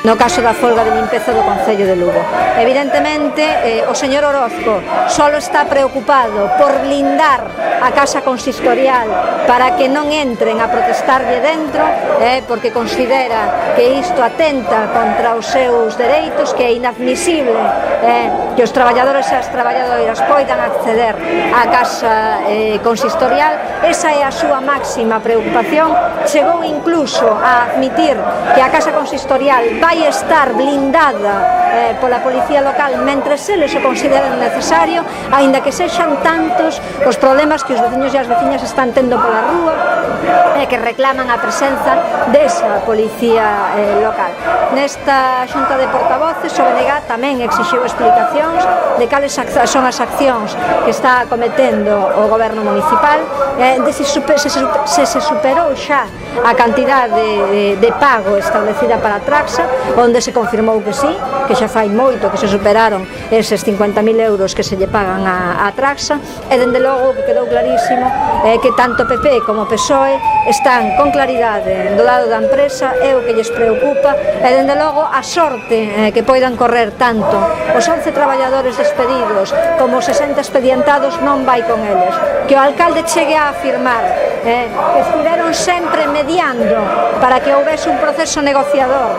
no caso da folga de limpeza do Concello de Lugo. Evidentemente, o señor Orozco só está preocupado por blindar a Casa Consistorial para que non entren a protestarlle dentro, porque considera que isto atenta contra os seus dereitos, que é inadmisible que os traballadores e as traballadoras poidan acceder á Casa Consistorial. Esa é a súa máxima preocupación. Chegou incluso a admitir que a Casa Consistorial vai estar blindada pola Policía Local mentres eles o consideren necesario, aínda que sexan tantos os problemas que os veciños e as veciñas están tendo pola rúa e que reclaman a presenza desa Policía Local. Nesta xunta de portavoces, o BNG tamén exixiu explicacións de cales son as accións que está cometendo o goberno municipal, de se superou xa a cantidade de pago establecida para a Traxa, onde se confirmou que sí, que xa fai moito que se superaron eses 50.000 euros que se lle pagan a Traxa, e dende logo que quedou clarísimo que tanto PP como PSOE están con claridade do lado da empresa, é o que lles preocupa, e dende logo a sorte que poidan correr tanto os 11 traballadores despedidos como os 60 expedientados non vai con eles. Que o alcalde chegue a afirmar que estiveron sempre mediando para que houbese un proceso negociador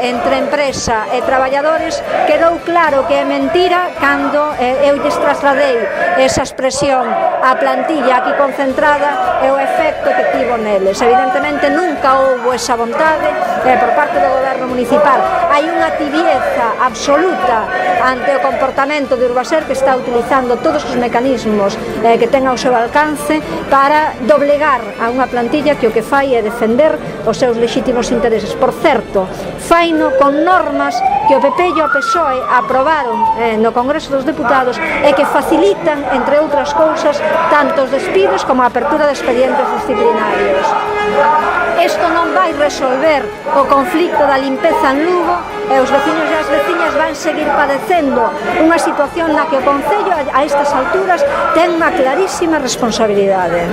entre empresa e traballadores, quedou claro que é mentira cando eu lles trasladei esa expresión á plantilla aquí concentrada e o efecto que tivo neles. Evidentemente nunca houbo esa vontade por parte do goberno municipal. Hai unha tibieza absoluta ante o comportamento de Urbaser, que está utilizando todos os mecanismos que ten ao seu alcance para doblegar a unha plantilla que o que fai é defender os seus lexítimos intereses. Por certo, faino con normas que o PP e o PSOE aprobaron no Congreso dos Deputados e que facilitan, entre outras cousas, tanto os despidos como a apertura de expedientes disciplinarios. Isto non vai resolver o conflicto da limpeza en Lugo, e os veciños e as veciñas van seguir padecendo unha situación na que o Concello a estas alturas ten unha clarísima responsabilidade.